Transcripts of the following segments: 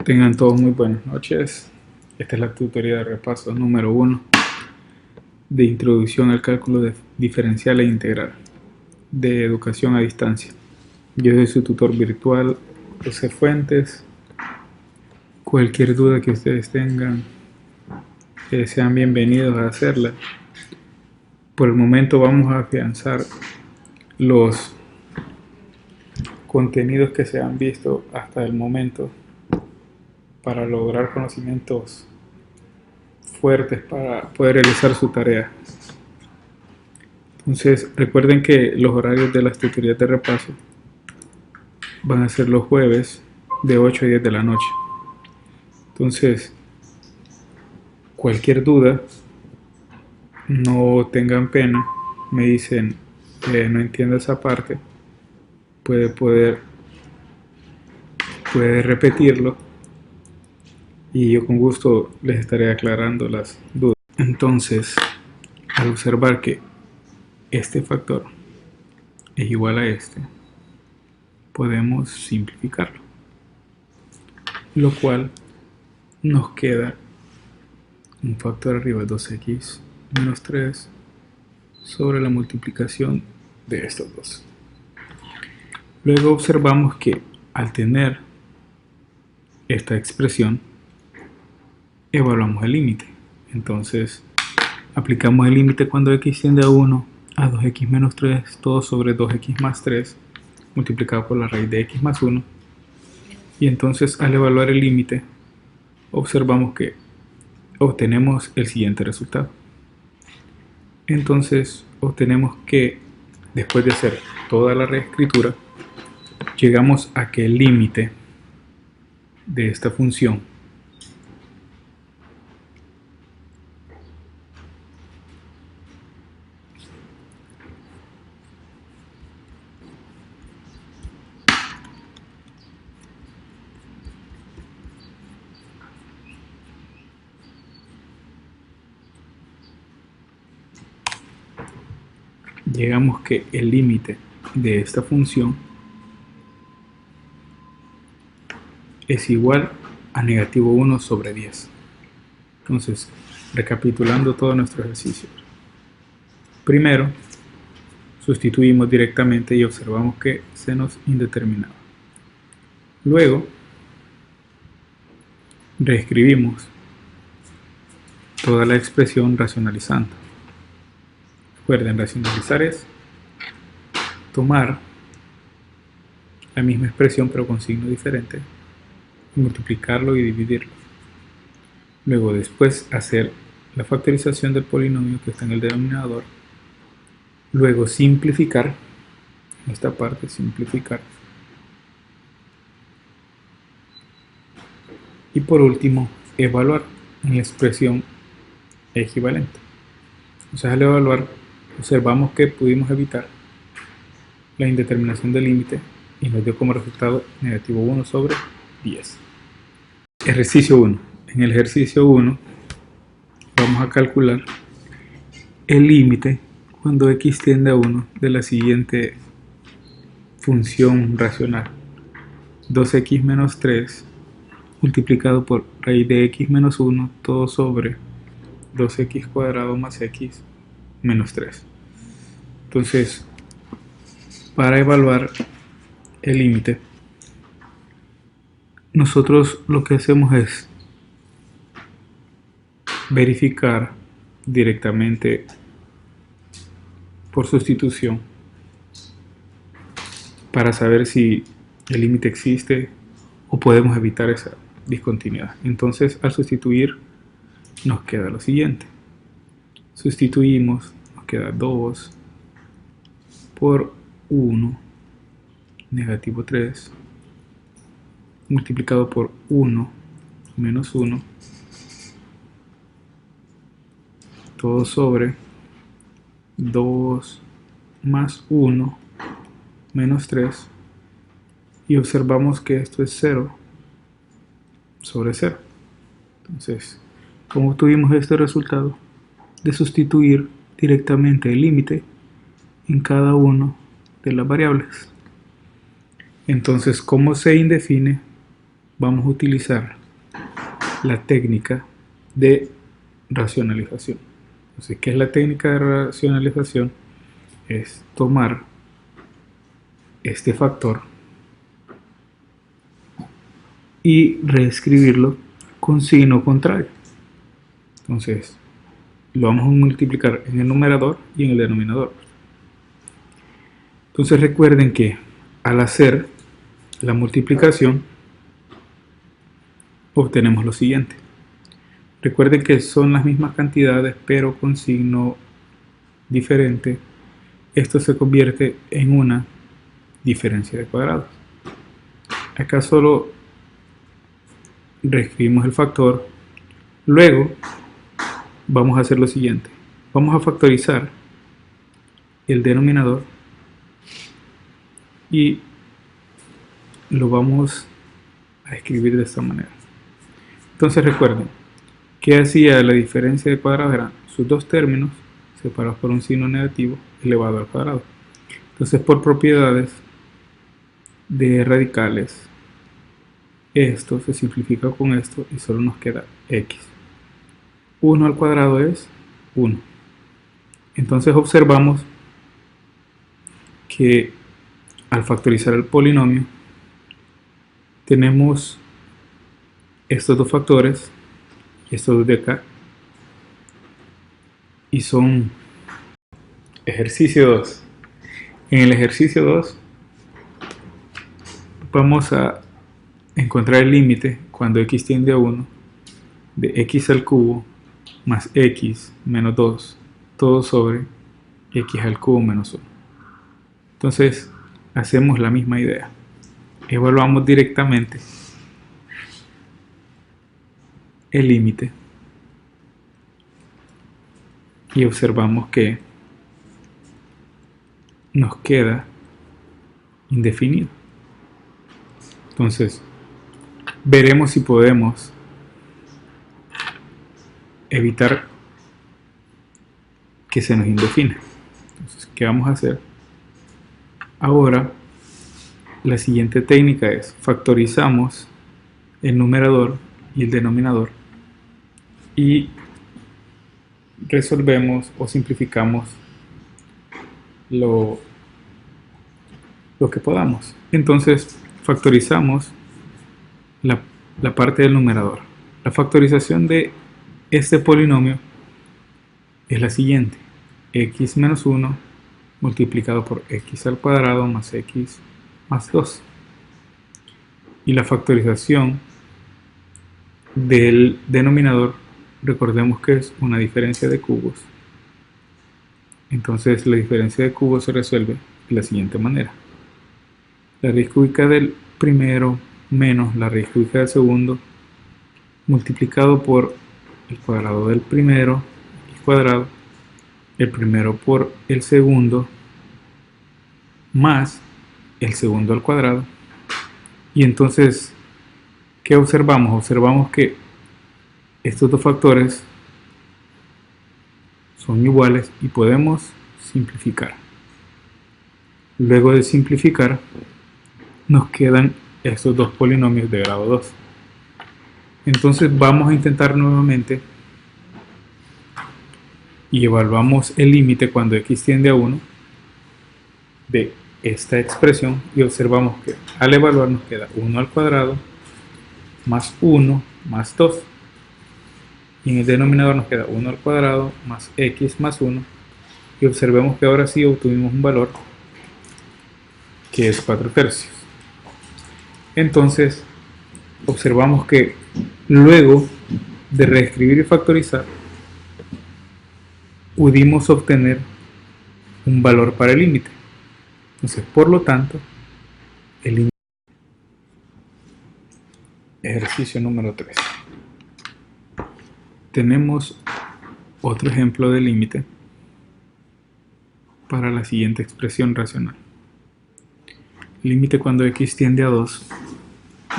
Tengan todos muy buenas noches. Esta es la tutoría de repaso número 1 de Introducción al Cálculo Diferencial e Integral de Educación a Distancia. Yo soy su tutor virtual, José Fuentes. Cualquier duda que ustedes tengan, sean bienvenidos a hacerla. Por el momento vamos a afianzar los contenidos que se han visto hasta el momento para lograr conocimientos fuertes para poder realizar su tarea. Entonces recuerden que los horarios de las tutorías de repaso van a ser los jueves de 8 a 10 de la noche. Entonces cualquier duda, no tengan pena, me dicen no entiendo esa parte, puede repetirlo y yo con gusto les estaré aclarando las dudas. Entonces, al observar que este factor es igual a este, podemos simplificarlo, lo cual nos queda un factor arriba de 2x menos 3 sobre la multiplicación de estos dos. Luego observamos que al tener esta expresión evaluamos el límite. Entonces aplicamos el límite cuando x tiende a 1 a 2x menos 3 todo sobre 2x más 3 multiplicado por la raíz de x más 1, y entonces al evaluar el límite observamos que obtenemos el siguiente resultado. Entonces obtenemos que después de hacer toda la reescritura llegamos a que el límite de esta función de esta función es igual a negativo 1 sobre 10. Entonces, recapitulando todo nuestro ejercicio. Primero, sustituimos directamente y observamos que se nos indeterminaba. Luego, reescribimos toda la expresión racionalizando. Recuerden, racionalizar es tomar la misma expresión pero con signo diferente, multiplicarlo y dividirlo. Luego después hacer la factorización del polinomio que está en el denominador. Luego simplificar, esta parte simplificar. Y por último, evaluar en la expresión equivalente. Entonces al evaluar, observamos que pudimos evitar la indeterminación del límite y nos dio como resultado negativo 1 sobre 10. Ejercicio 1. En el ejercicio 1 vamos a calcular el límite cuando x tiende a 1 de la siguiente función racional: 2x menos 3 multiplicado por raíz de x menos 1 todo sobre 2x cuadrado más x menos 3. Entonces, para evaluar el límite, nosotros lo que hacemos es verificar directamente por sustitución para saber si el límite existe o podemos evitar esa discontinuidad. Entonces, al sustituir nos queda lo siguiente: sustituimos, nos queda 2 por 1 negativo 3 multiplicado por 1 menos 1 todo sobre 2 más 1 menos 3, y observamos que esto es 0 sobre 0. Entonces, ¿cómo obtuvimos este resultado? De sustituir directamente el límite en cada una de las variables. Entonces, como se indefine, vamos a utilizar la técnica de racionalización. Entonces, ¿qué es la técnica de racionalización? Es tomar este factor y reescribirlo con signo contrario. Entonces, lo vamos a multiplicar en el numerador y en el denominador. Entonces recuerden que al hacer la multiplicación obtenemos lo siguiente. Recuerden que son las mismas cantidades pero con signo diferente. Esto se convierte en una diferencia de cuadrados. Acá solo reescribimos el factor. Luego vamos a hacer lo siguiente. Vamos a factorizar el denominador y lo vamos a escribir de esta manera. Entonces recuerden que hacía la diferencia de cuadrados, eran sus dos términos separados por un signo negativo elevado al cuadrado. Entonces, por propiedades de radicales, esto se simplifica con esto y solo nos queda x. 1 al cuadrado es 1. Entonces observamos que al factorizar el polinomio tenemos estos dos factores y estos dos de acá, y son ejercicio 2. En el ejercicio 2 vamos a encontrar el límite cuando x tiende a 1 de x al cubo más x menos 2 todo sobre x al cubo menos 1. Entonces hacemos la misma idea, evaluamos directamente el límite y observamos que nos queda indefinido. Entonces veremos si podemos evitar que se nos indefina. Entonces, ¿qué vamos a hacer? Ahora la siguiente técnica es factorizamos el numerador y el denominador y resolvemos o simplificamos lo que podamos. Entonces factorizamos la parte del numerador. La factorización de este polinomio es la siguiente: x menos 1 multiplicado por x al cuadrado más x más 2. Y la factorización del denominador, recordemos que es una diferencia de cubos. Entonces la diferencia de cubos se resuelve de la siguiente manera: la raíz cúbica del primero menos la raíz cúbica del segundo multiplicado por el cuadrado del primero, el cuadrado, el primero por el segundo más el segundo al cuadrado. Y entonces, ¿qué observamos? Observamos que estos dos factores son iguales y podemos simplificar. Luego de simplificar nos quedan estos dos polinomios de grado 2. Entonces vamos a intentar nuevamente y evaluamos el límite cuando x tiende a 1 de esta expresión y observamos que al evaluar nos queda 1 al cuadrado más 1 más 2, y en el denominador nos queda 1 al cuadrado más x más 1, y observemos que ahora sí obtuvimos un valor que es 4/3. Entonces observamos que luego de reescribir y factorizar pudimos obtener un valor para el límite. Entonces, por lo tanto, el límite. Ejercicio número 3. Tenemos otro ejemplo de límite para la siguiente expresión racional. Límite cuando x tiende a 2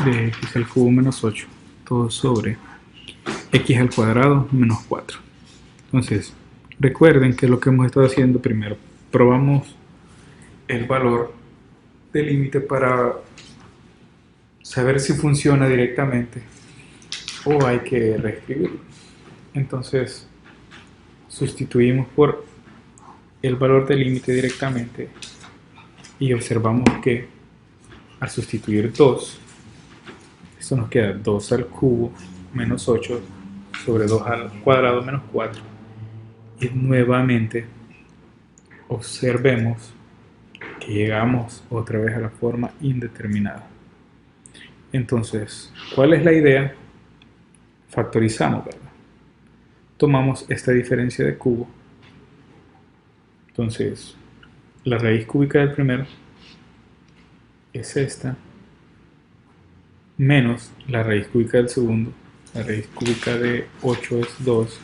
de x al cubo menos 8 todo sobre x al cuadrado menos 4. Entonces, recuerden que lo que hemos estado haciendo primero, probamos el valor del límite para saber si funciona directamente o hay que reescribirlo. Entonces sustituimos por el valor del límite directamente y observamos que al sustituir 2, esto nos queda 2 al cubo menos 8 sobre 2 al cuadrado menos 4. Y nuevamente observemos que llegamos otra vez a la forma indeterminada. Entonces, ¿cuál es la idea? Factorizamos, ¿verdad? Tomamos esta diferencia de cubo. Entonces, la raíz cúbica del primero es esta, menos la raíz cúbica del segundo. La raíz cúbica de 8 es 2,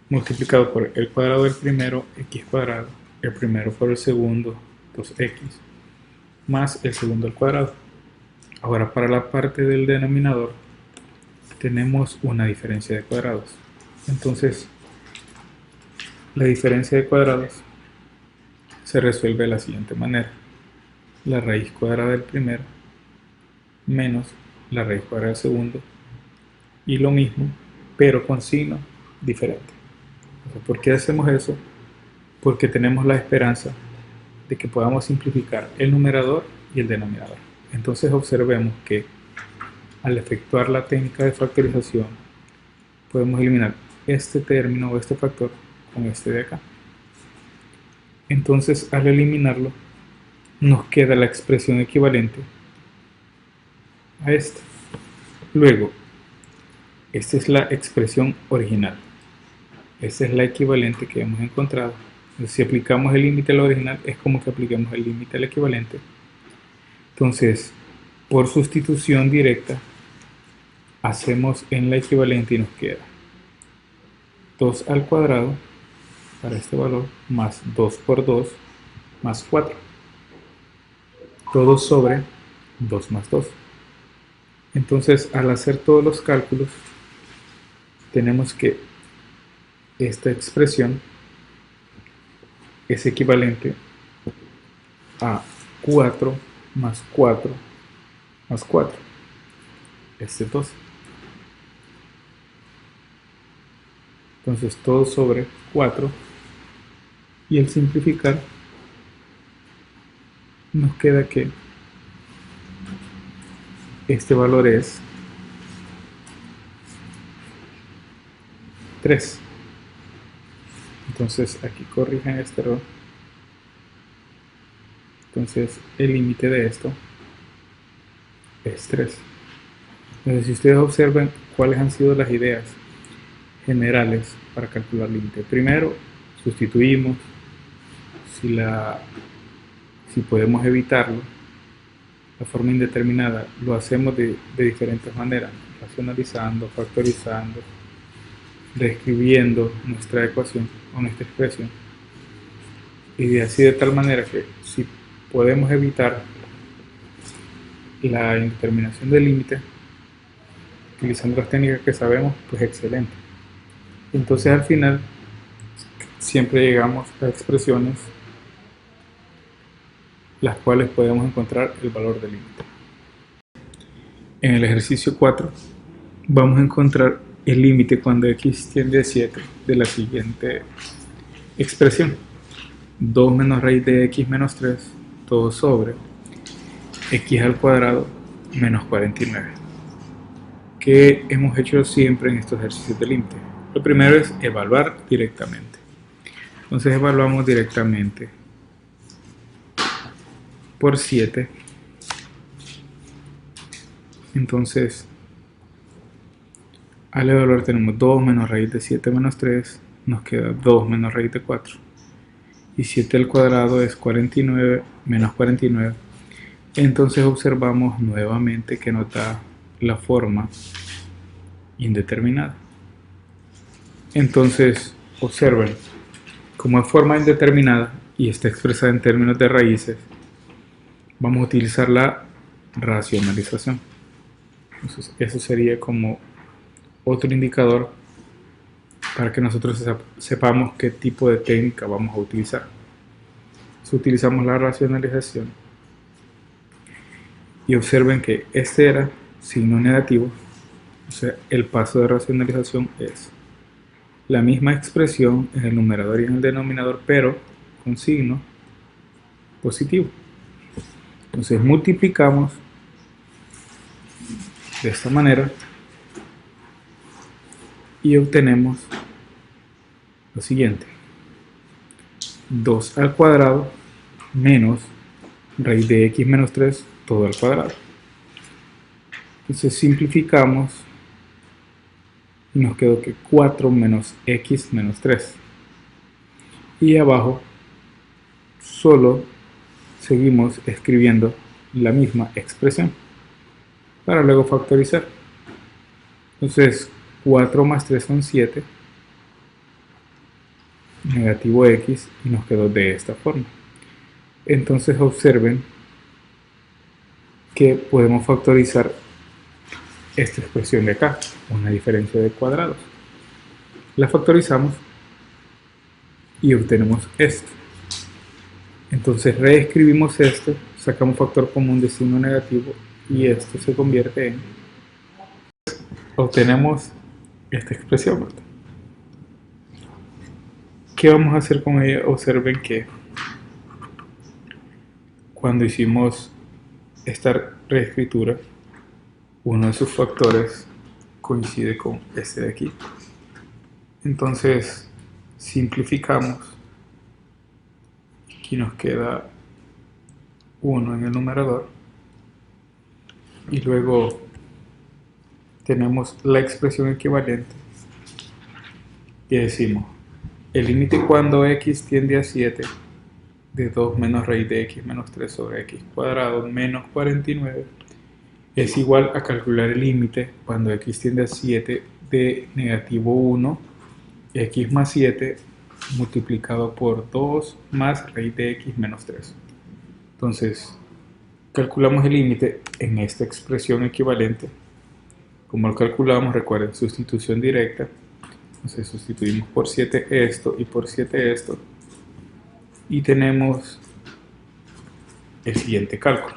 multiplicado por el cuadrado del primero, x cuadrado, el primero por el segundo, 2x, más el segundo al cuadrado. Ahora, para la parte del denominador tenemos una diferencia de cuadrados. Entonces, la diferencia de cuadrados se resuelve de la siguiente manera: la raíz cuadrada del primero menos la raíz cuadrada del segundo, y lo mismo, pero con signo diferente. ¿Por qué hacemos eso? Porque tenemos la esperanza de que podamos simplificar el numerador y el denominador. Entonces observemos que al efectuar la técnica de factorización podemos eliminar este término o este factor con este de acá. Entonces al eliminarlo nos queda la expresión equivalente a esta. Luego, esta es la expresión original. Esta es la equivalente que hemos encontrado. Entonces, si aplicamos el límite al original, es como que apliquemos el límite al equivalente. Entonces, por sustitución directa, hacemos en la equivalente y nos queda 2 al cuadrado para este valor, más 2 por 2, más 4. Todo sobre 2 más 2. Entonces, al hacer todos los cálculos, tenemos que esta expresión es equivalente a 4 más 4 más 4. Este es 2. Entonces todo sobre 4, y al simplificar nos queda que este valor es 3. Entonces aquí corrijan este error. Entonces el límite de esto es 3. Entonces, si ustedes observan cuáles han sido las ideas generales para calcular límite. Primero, sustituimos. Si podemos evitarlo, la forma indeterminada, lo hacemos de diferentes maneras: racionalizando, factorizando, reescribiendo nuestra ecuación o nuestra expresión. Y así de tal manera que si podemos evitar la indeterminación del límite utilizando las técnicas que sabemos, pues excelente. Entonces al final siempre llegamos a expresiones las cuales podemos encontrar el valor del límite. En el ejercicio 4 vamos a encontrar el límite cuando x tiende a 7 de la siguiente expresión: 2 menos raíz de x menos 3, todo sobre x al cuadrado menos 49. ¿Qué hemos hecho siempre en estos ejercicios de límite? Lo primero es evaluar directamente. Entonces evaluamos directamente por 7. Entonces al evaluar tenemos 2 menos raíz de 7 menos 3, nos queda 2 menos raíz de 4. Y 7 al cuadrado es 49 menos 49. Entonces observamos nuevamente que nos da la forma indeterminada. Entonces observen, como es forma indeterminada y está expresada en términos de raíces, vamos a utilizar la racionalización. Entonces eso sería como otro indicador para que nosotros sepamos qué tipo de técnica vamos a utilizar. Si utilizamos la racionalización, y observen que este era signo negativo, O sea, el paso de racionalización es la misma expresión en el numerador y en el denominador, pero con signo positivo. Entonces multiplicamos de esta manera y obtenemos lo siguiente: 2 al cuadrado menos raíz de x menos 3 todo al cuadrado. Entonces simplificamos y nos quedó que 4 menos x menos 3. Y abajo solo seguimos escribiendo la misma expresión para luego factorizar. Entonces 4 más 3 son 7, negativo x, y nos quedó de esta forma. Entonces observen que podemos factorizar esta expresión de acá, una diferencia de cuadrados. La factorizamos y obtenemos esto. Entonces reescribimos esto, sacamos factor común de signo negativo y esto se convierte en... Obtenemos esta expresión, ¿verdad? ¿Qué vamos a hacer con ella? Observen que cuando hicimos esta reescritura, uno de sus factores coincide con este de aquí. Entonces simplificamos. Aquí nos queda 1 en el numerador y luego tenemos la expresión equivalente y decimos el límite cuando x tiende a 7 de 2 menos raíz de x menos 3 sobre x cuadrado menos 49 es igual a calcular el límite cuando x tiende a 7 de negativo 1 x más 7 multiplicado por 2 más raíz de x menos 3. Entonces calculamos el límite en esta expresión equivalente. Como lo calculamos, recuerden, sustitución directa. Entonces sustituimos por 7 esto y por 7 esto y tenemos el siguiente cálculo.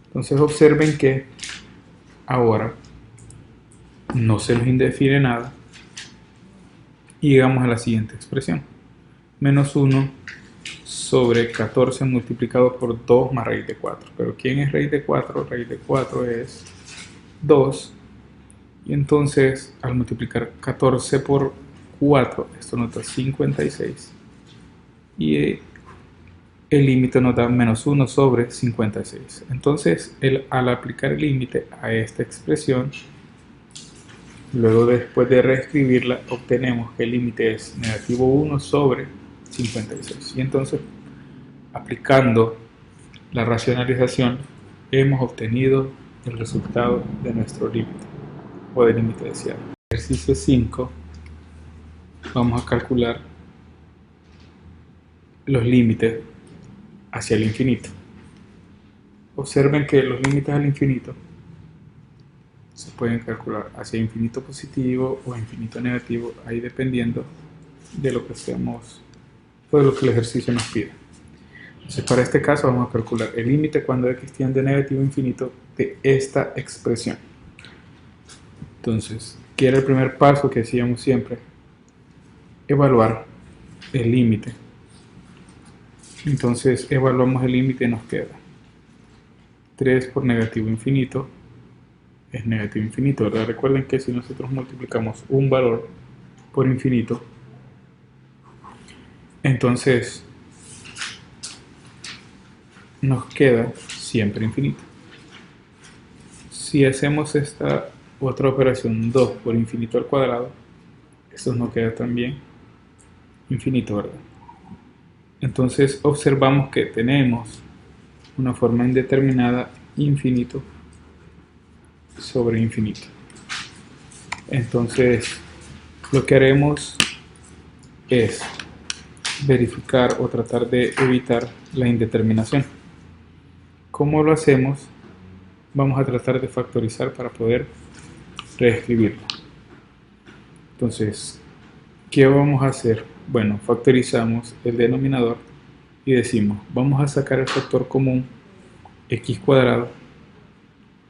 Entonces observen que ahora no se nos indefine nada y llegamos a la siguiente expresión: menos 1 sobre 14 multiplicado por 2 más raíz de 4. Pero ¿quién es raíz de 4? Raíz de 4 es 2. Y entonces al multiplicar 14 por 4, esto nos da 56. Y el límite nos da menos 1 sobre 56. Entonces al aplicar el límite a esta expresión, luego después de reescribirla, obtenemos que el límite es negativo 1 sobre 56. Y entonces, aplicando la racionalización, hemos obtenido el resultado de nuestro límite o del límite deseado. Ejercicio 5, vamos a calcular los límites hacia el infinito. Observen que los límites al infinito se pueden calcular hacia infinito positivo o infinito negativo, ahí dependiendo de lo que seamos o de lo que el ejercicio nos pide. Entonces para este caso vamos a calcular el límite cuando x tiende de negativo a infinito de esta expresión. Entonces, ¿qué era el primer paso que hacíamos siempre? Evaluar el límite. Entonces evaluamos el límite y nos queda 3 por negativo infinito es negativo infinito, ¿verdad? Recuerden que si nosotros multiplicamos un valor por infinito, entonces nos queda siempre infinito. Si hacemos esta otra operación 2 por infinito al cuadrado, esto nos queda también infinito, ¿verdad? Entonces observamos que tenemos una forma indeterminada infinito sobre infinito. Entonces lo que haremos es verificar o tratar de evitar la indeterminación. ¿Cómo lo hacemos? Vamos a tratar de factorizar para poder reescribirlo. Entonces, ¿qué vamos a hacer? Bueno, factorizamos el denominador y decimos, vamos a sacar el factor común x cuadrado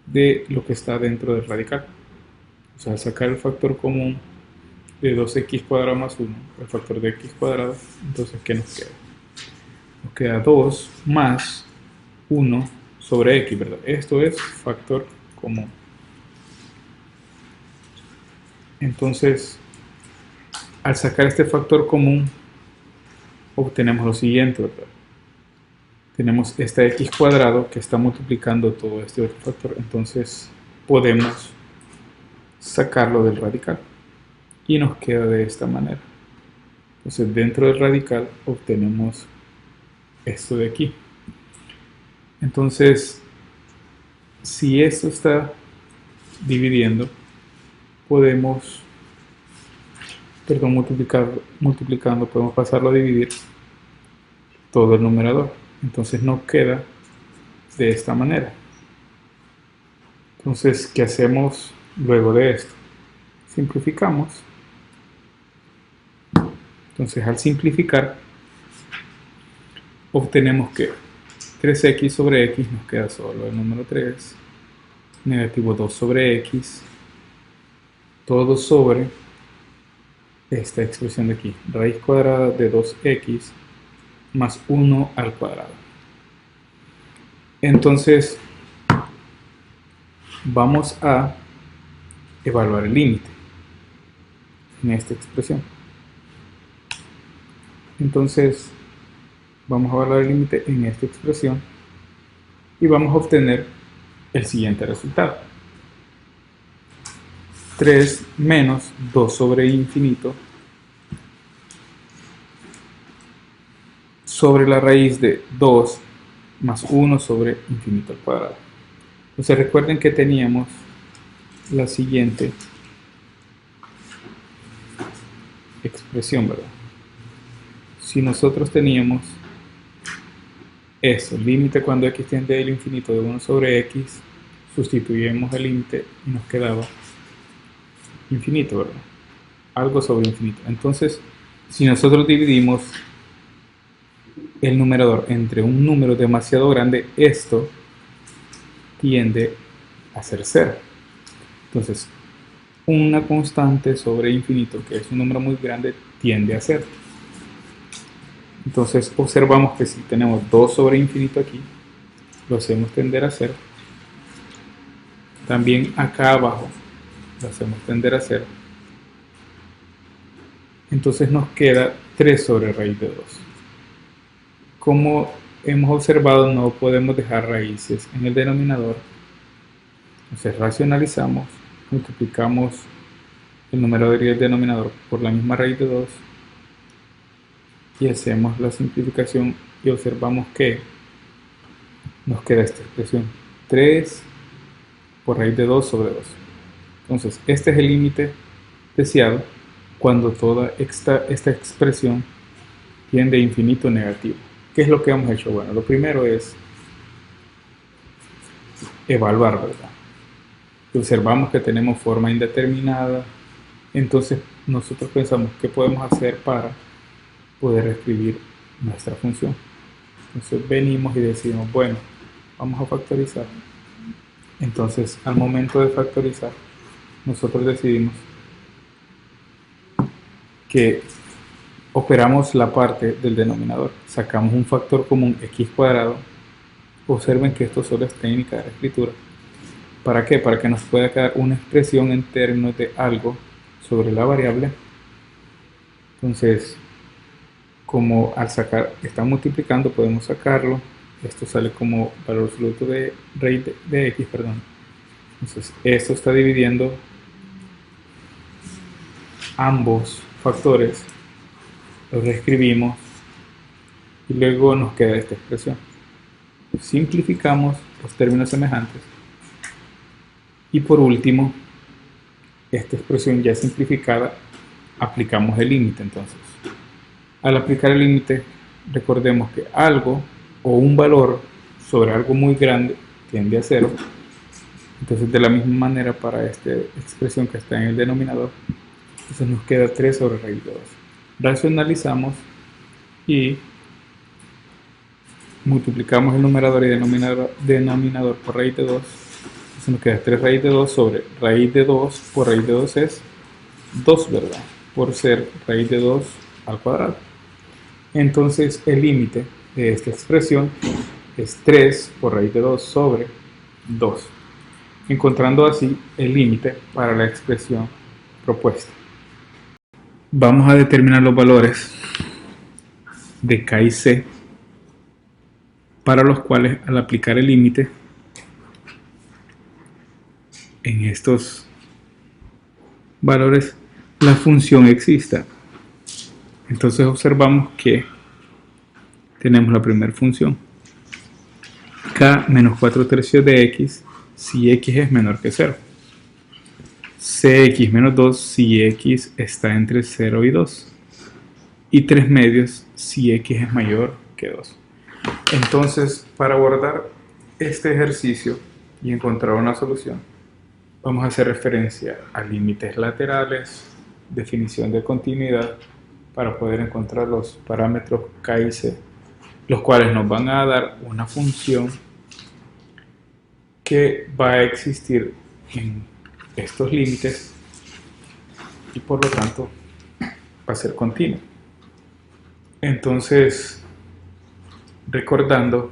de lo que está dentro del radical. O sea, sacar el factor común de 2x cuadrado más 1, el factor de x cuadrado, entonces ¿qué nos queda? Nos queda 2 más 1 sobre x, ¿verdad? Esto es factor común. Entonces, al sacar este factor común, obtenemos lo siguiente, ¿verdad? Tenemos esta x cuadrado que está multiplicando todo este otro factor, entonces podemos sacarlo del radical y nos queda de esta manera. Entonces dentro del radical obtenemos esto de aquí. Entonces, si esto está dividiendo, podemos, multiplicando, podemos pasarlo a dividir todo el numerador. Entonces nos queda de esta manera. Entonces, ¿qué hacemos luego de esto? Simplificamos. Entonces, al simplificar, obtenemos que 3x sobre x nos queda solo el número 3, negativo 2 sobre x, todo sobre esta expresión de aquí, raíz cuadrada de 2x más 1 al cuadrado. Entonces, vamos a evaluar el límite en esta expresión. Entonces, vamos a evaluar el límite en esta expresión y vamos a obtener el siguiente resultado. 3 menos 2 sobre infinito sobre la raíz de 2 más 1 sobre infinito al cuadrado. Entonces recuerden que teníamos la siguiente expresión, ¿verdad? Si nosotros teníamos eso, límite cuando x tiende al infinito de 1 sobre x, sustituimos el límite y nos quedaba infinito, ¿verdad? Algo sobre infinito. Entonces, si nosotros dividimos el numerador entre un número demasiado grande, esto tiende a ser 0. Entonces, una constante sobre infinito, que es un número muy grande, tiende a 0. Entonces, observamos que si tenemos 2 sobre infinito aquí, lo hacemos tender a 0. También acá abajo lo hacemos tender a 0. Entonces nos queda 3 sobre raíz de 2. Como hemos observado, no podemos dejar raíces en el denominador. Entonces racionalizamos, multiplicamos el numerador y el denominador por la misma raíz de 2 y hacemos la simplificación y observamos que nos queda esta expresión 3 por raíz de 2 sobre 2. Entonces este es el límite deseado cuando toda esta expresión tiende a infinito negativo. ¿Qué es lo que hemos hecho? Bueno, lo primero es evaluar, ¿verdad? Observamos que tenemos forma indeterminada, entonces nosotros pensamos qué podemos hacer para poder escribir nuestra función. Entonces venimos y decimos, bueno, vamos a factorizar. Entonces al momento de factorizar, nosotros decidimos que operamos la parte del denominador, sacamos un factor común x cuadrado. Observen que esto solo es técnica de la escritura. ¿Para qué? Para que nos pueda quedar una expresión en términos de algo sobre la variable. Entonces, como al sacar, está multiplicando, podemos sacarlo. Esto sale como valor absoluto de raíz de x, perdón. Entonces, esto está dividiendo ambos factores. Los reescribimos y luego nos queda esta expresión. Simplificamos los términos semejantes y por último, esta expresión ya simplificada, aplicamos el límite. Entonces, al aplicar el límite, recordemos que algo o un valor sobre algo muy grande tiende a 0. Entonces, de la misma manera para esta expresión que está en el denominador, entonces nos queda 3 sobre raíz de 2. Racionalizamos y multiplicamos el numerador y denominador por raíz de 2 Entonces nos queda 3 raíz de 2 sobre raíz de 2 por raíz de 2 es 2, ¿verdad? Por ser raíz de 2 al cuadrado. Entonces el límite de esta expresión es 3 por raíz de 2 sobre 2, encontrando así el límite para la expresión propuesta. Vamos a determinar los valores de K y C, para los cuales al aplicar el límite en estos valores la función exista. Entonces observamos que tenemos la primera función, K menos 4 tercios de X si X es menor que 0. Cx menos 2 si X está entre 0 y 2. Y 3 medios si X es mayor que 2. Entonces, para abordar este ejercicio y encontrar una solución, vamos a hacer referencia a límites laterales, definición de continuidad, para poder encontrar los parámetros K y C, los cuales nos van a dar una función que va a existir en estos límites y por lo tanto va a ser continua. Entonces, recordando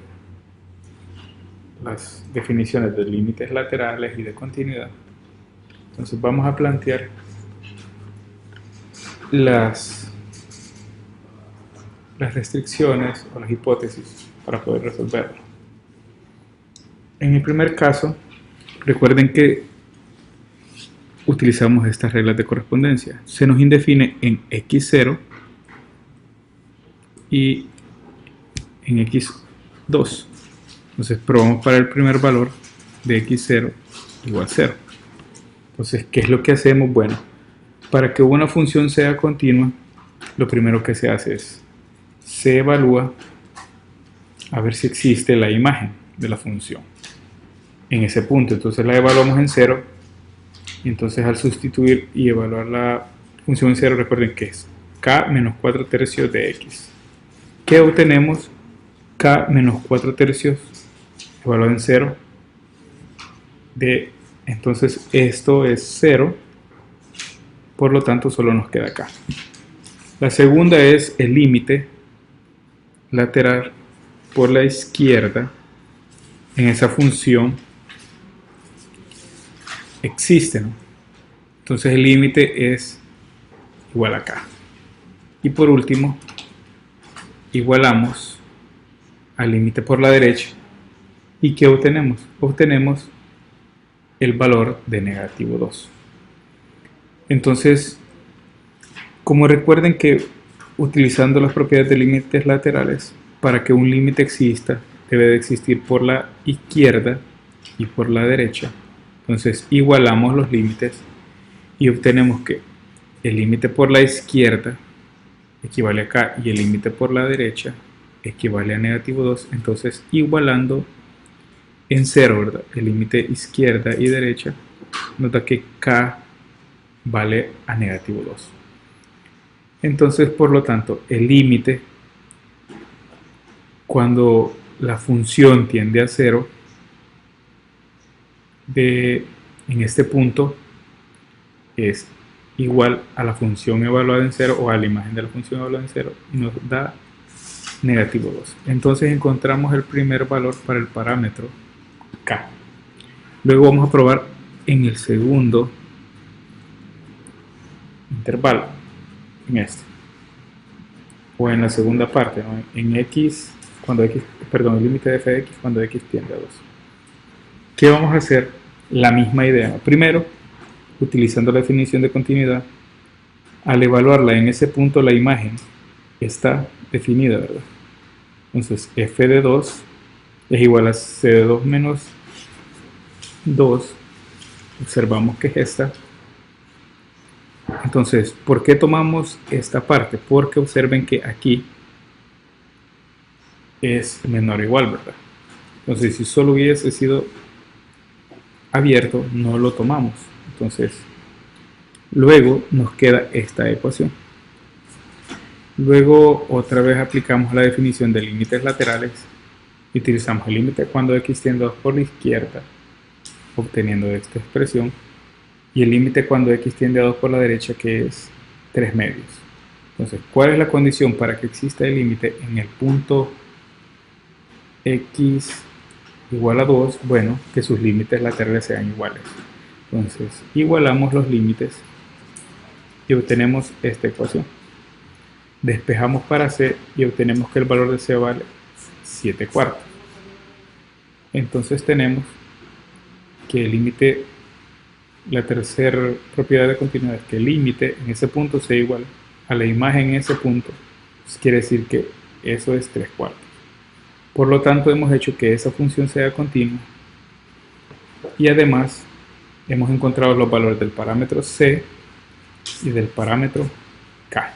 las definiciones de límites laterales y de continuidad, entonces vamos a plantear las restricciones o las hipótesis para poder resolverlo. En el primer caso, recuerden que utilizamos estas reglas de correspondencia. Se nos indefine en x0 y en x2. Entonces probamos para el primer valor de x0 igual 0. Entonces, ¿qué es lo que hacemos? Bueno, para que una función sea continua, lo primero que se hace es se evalúa a ver si existe la imagen de la función en ese punto. Entonces la evaluamos en 0. Y entonces al sustituir y evaluar la función en 0, recuerden que es K menos 4 tercios de X. ¿Qué obtenemos? K menos 4 tercios evaluado en 0 de, entonces esto es 0, por lo tanto solo nos queda K. La segunda es el límite lateral por la izquierda en esa función existe, ¿no? Entonces el límite es igual a K. Y por último, igualamos al límite por la derecha. ¿Y qué obtenemos? Obtenemos el valor de negativo 2. Entonces, como recuerden que utilizando las propiedades de límites laterales, para que un límite exista, debe de existir por la izquierda y por la derecha. Entonces igualamos los límites y obtenemos que el límite por la izquierda equivale a K y el límite por la derecha equivale a negativo 2. Entonces igualando en 0, ¿verdad?, el límite izquierda y derecha, nos da que K vale a negativo 2. Entonces, por lo tanto, el límite, cuando la función tiende a 0, en este punto es igual a la función evaluada en 0 o a la imagen de la función evaluada en 0 y nos da negativo 2. Entonces encontramos el primer valor para el parámetro K. Luego vamos a probar en el segundo intervalo, en este, o en la segunda parte, ¿no?, en X, cuando X, perdón, el límite de f de X cuando X tiende a 2. ¿Qué vamos a hacer? La misma idea, ¿no? Primero, utilizando la definición de continuidad, al evaluarla en ese punto la imagen está definida, ¿verdad? Entonces f de 2 es igual a c de 2 menos 2. Observamos que es esta. Entonces, ¿por qué tomamos esta parte? Porque observen que aquí es menor o igual, ¿verdad? Entonces, si solo hubiese sido abierto, no lo tomamos. Entonces, luego nos queda esta ecuación. Luego, otra vez aplicamos la definición de límites laterales y utilizamos el límite cuando X tiende a 2 por la izquierda obteniendo esta expresión, y el límite cuando x tiende a 2 por la derecha, que es 3 medios. Entonces, ¿cuál es la condición para que exista el límite en el punto x igual a 2? Bueno, que sus límites laterales sean iguales. Entonces, igualamos los límites y obtenemos esta ecuación. Despejamos para c y obtenemos que el valor de c vale 7/4. Entonces tenemos que el límite, la tercera propiedad de continuidad es que el límite en ese punto sea igual a la imagen en ese punto. Pues quiere decir que eso es 3/4. Por lo tanto, hemos hecho que esa función sea continua y además hemos encontrado los valores del parámetro c y del parámetro k.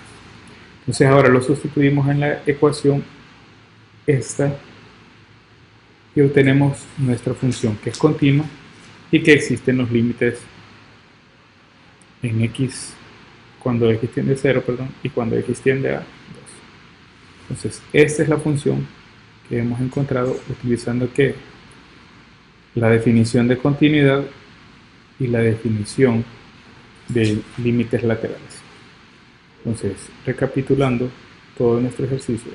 Entonces ahora lo sustituimos en la ecuación esta y obtenemos nuestra función, que es continua y que existen los límites en x cuando x tiende a 0, y cuando x tiende a 2. Entonces esta es la función que hemos encontrado utilizando que la definición de continuidad y la definición de límites laterales. Entonces, recapitulando todo nuestro ejercicio,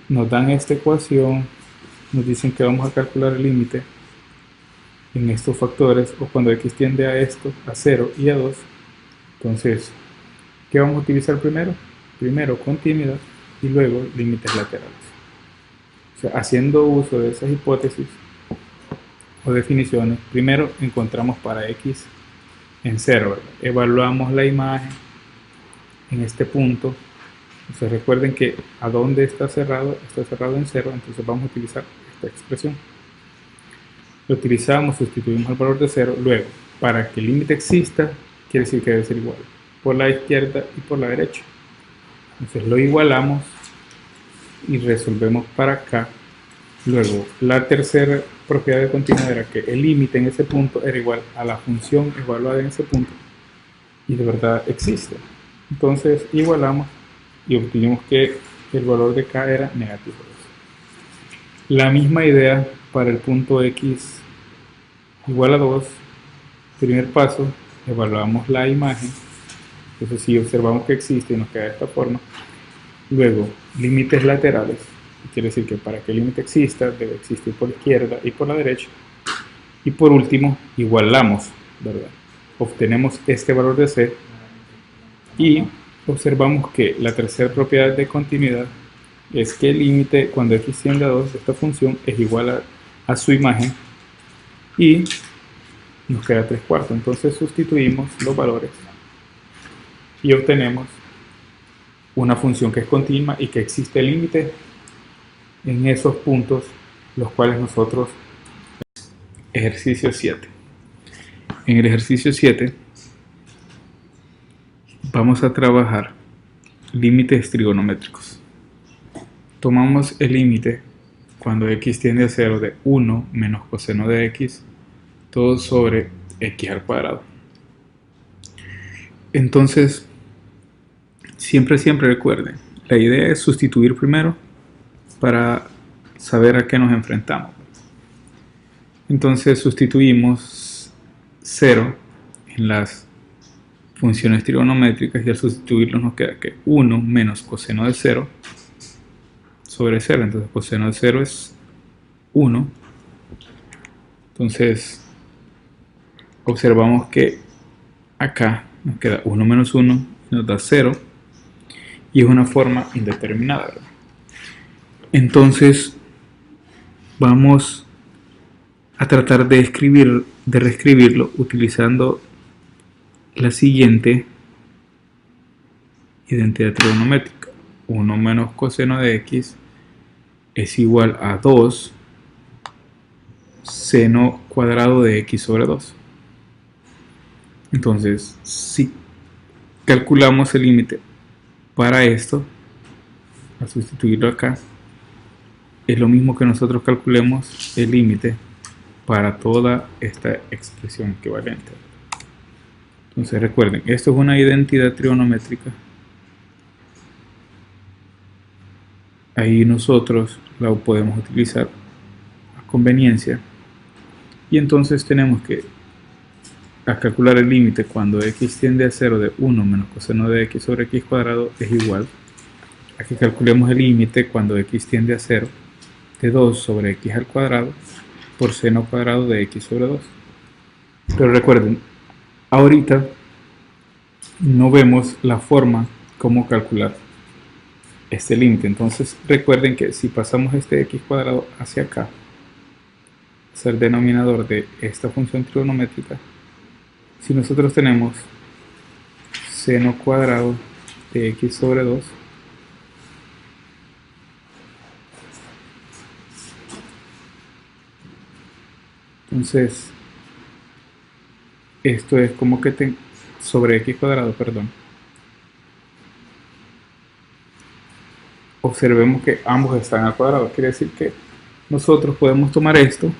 nos dan esta ecuación, nos dicen que vamos a calcular el límite en estos factores, o cuando x tiende a esto, a 0 y a 2. Entonces, ¿qué vamos a utilizar primero? Primero continuidad y luego límites laterales. O sea, haciendo uso de esas hipótesis o definiciones, primero encontramos para x en 0, ¿verdad? Evaluamos la imagen en este punto. Entonces recuerden que a dónde está cerrado en 0, entonces vamos a utilizar esta expresión. Lo utilizamos, sustituimos el valor de 0, luego para que el límite exista, quiere decir que debe ser igual por la izquierda y por la derecha. Entonces lo igualamos y resolvemos para acá. Luego la tercera propiedad de continuidad era que el límite en ese punto era igual a la función evaluada en ese punto, y de verdad existe. Entonces igualamos y obtuvimos que el valor de k era negativo 2. La misma idea para el punto x igual a 2. Primer paso, evaluamos la imagen. Entonces si observamos que existe y nos queda de esta forma. Luego, límites laterales. Quiere decir que para que el límite exista, debe existir por la izquierda y por la derecha. Y por último, igualamos, ¿verdad? Obtenemos este valor de c y observamos que la tercera propiedad de continuidad es que el límite cuando x tiende a 2 de esta función es igual a su imagen y nos queda 3/4. Entonces sustituimos los valores y obtenemos una función que es continua y que existe límite en esos puntos, los cuales nosotros... Ejercicio 7. En el ejercicio 7 vamos a trabajar límites trigonométricos. Tomamos el límite cuando x tiende a 0 de 1 menos coseno de x todo sobre x al cuadrado. Entonces, siempre recuerden, la idea es sustituir primero para saber a qué nos enfrentamos. Entonces sustituimos 0 en las funciones trigonométricas y al sustituirlo nos queda que 1 menos coseno de 0 sobre 0. Entonces coseno de 0 es 1. Entonces observamos que acá nos queda 1 menos 1 nos da 0 y es una forma indeterminada, ¿verdad? Entonces vamos a tratar de reescribirlo utilizando la siguiente identidad trigonométrica. 1 menos coseno de x es igual a 2 seno cuadrado de x sobre 2. Entonces, si calculamos el límite para esto, al sustituirlo acá, es lo mismo que nosotros calculemos el límite para toda esta expresión equivalente. Entonces recuerden, esto es una identidad trigonométrica. Ahí nosotros la podemos utilizar a conveniencia. Y entonces tenemos que a calcular el límite cuando x tiende a 0 de 1 menos coseno de x sobre x cuadrado es igual a que calculemos el límite cuando x tiende a 0 de 2 sobre x al cuadrado por seno cuadrado de x sobre 2. Pero recuerden, ahorita no vemos la forma como calcular este límite. Entonces recuerden que si pasamos este x cuadrado hacia acá, es el denominador de esta función trigonométrica. Si nosotros tenemos seno cuadrado de x sobre 2, entonces esto es como que sobre x cuadrado, perdón. Observemos que ambos están al cuadrado, quiere decir que nosotros podemos tomar esto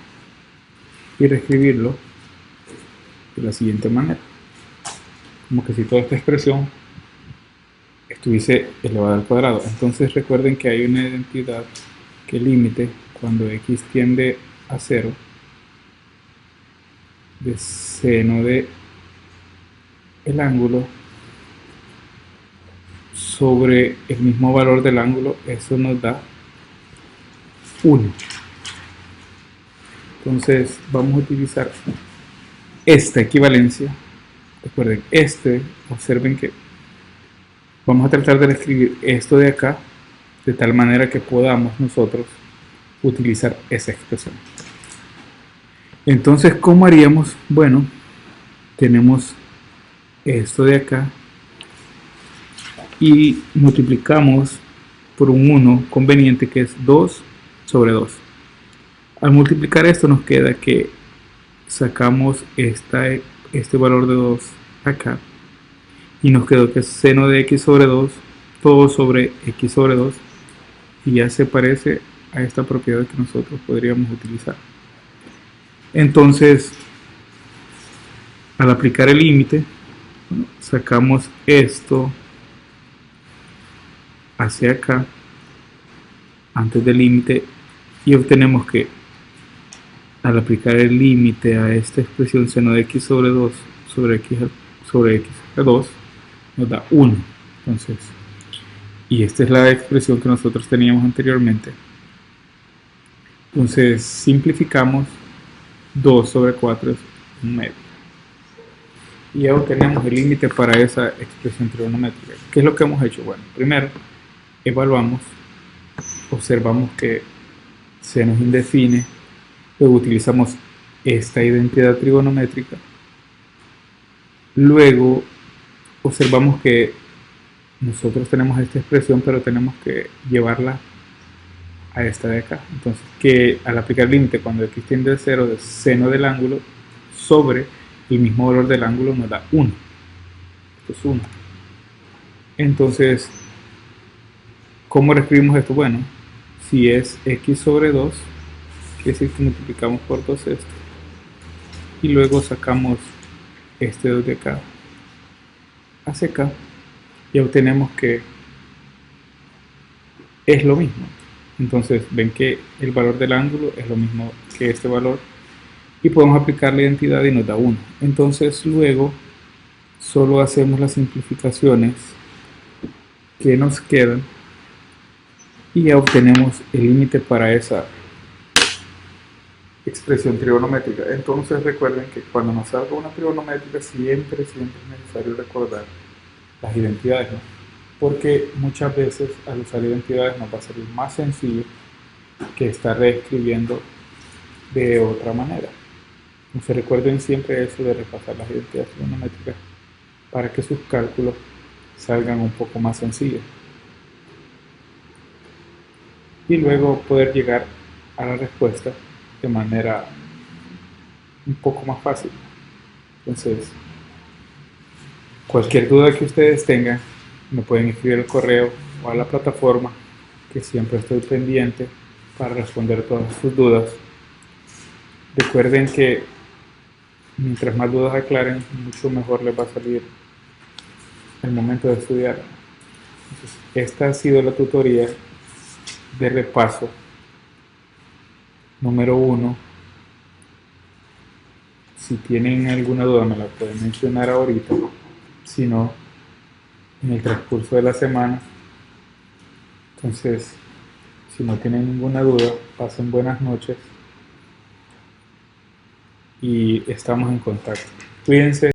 y reescribirlo de la siguiente manera, como que si toda esta expresión estuviese elevada al cuadrado. Entonces recuerden que hay una identidad que límite cuando x tiende a 0 de seno de el ángulo sobre el mismo valor del ángulo, eso nos da 1. Entonces vamos a utilizar esta equivalencia. Recuerden, observen que vamos a tratar de escribir esto de acá de tal manera que podamos nosotros utilizar esa expresión. Entonces, ¿cómo haríamos? Bueno, tenemos esto de acá y multiplicamos por un 1 conveniente que es 2 sobre 2. Al multiplicar esto nos queda que sacamos este valor de 2 acá y nos quedó que es seno de x sobre 2, todo sobre x sobre 2, y ya se parece a esta propiedad que nosotros podríamos utilizar. Entonces, al aplicar el límite, sacamos esto hacia acá antes del límite y obtenemos que al aplicar el límite a esta expresión seno de x sobre 2 sobre x a 2 nos da 1. Entonces, y esta es la expresión que nosotros teníamos anteriormente. Entonces simplificamos, 2 sobre 4 es 1 medio. Y ya obtenemos el límite para esa expresión trigonométrica. ¿Qué es lo que hemos hecho? Bueno, primero evaluamos, observamos que se nos indefine, luego utilizamos esta identidad trigonométrica, luego observamos que nosotros tenemos esta expresión pero tenemos que llevarla a esta de acá. Entonces, que al aplicar el límite cuando x tiende a 0 de seno del ángulo sobre el mismo valor del ángulo nos da 1. Esto es 1. Entonces, ¿cómo reescribimos esto? Bueno, si es x sobre 2, quiere decir que multiplicamos por 2 esto. Y luego sacamos este 2 de acá hacia acá y obtenemos que es lo mismo. Entonces ven que el valor del ángulo es lo mismo que este valor y podemos aplicar la identidad y nos da 1. Entonces luego solo hacemos las simplificaciones que nos quedan y ya obtenemos el límite para esa expresión trigonométrica. Entonces recuerden que cuando nos salga una trigonométrica siempre es necesario recordar las identidades, ¿no? Porque muchas veces al usar identidades nos va a salir más sencillo que estar reescribiendo de otra manera. Entonces recuerden siempre eso de repasar las identidades trigonométricas para que sus cálculos salgan un poco más sencillos y luego poder llegar a la respuesta de manera un poco más fácil. Entonces, cualquier duda que ustedes tengan me pueden escribir al correo o a la plataforma, que siempre estoy pendiente para responder todas sus dudas. Recuerden que mientras más dudas aclaren, mucho mejor les va a salir el momento de estudiar. Entonces, esta ha sido la tutoría de repaso número 1 Si tienen alguna duda me la pueden mencionar ahorita, si no, en el transcurso de la semana. Entonces, si no tienen ninguna duda, pasen buenas noches y estamos en contacto. Cuídense.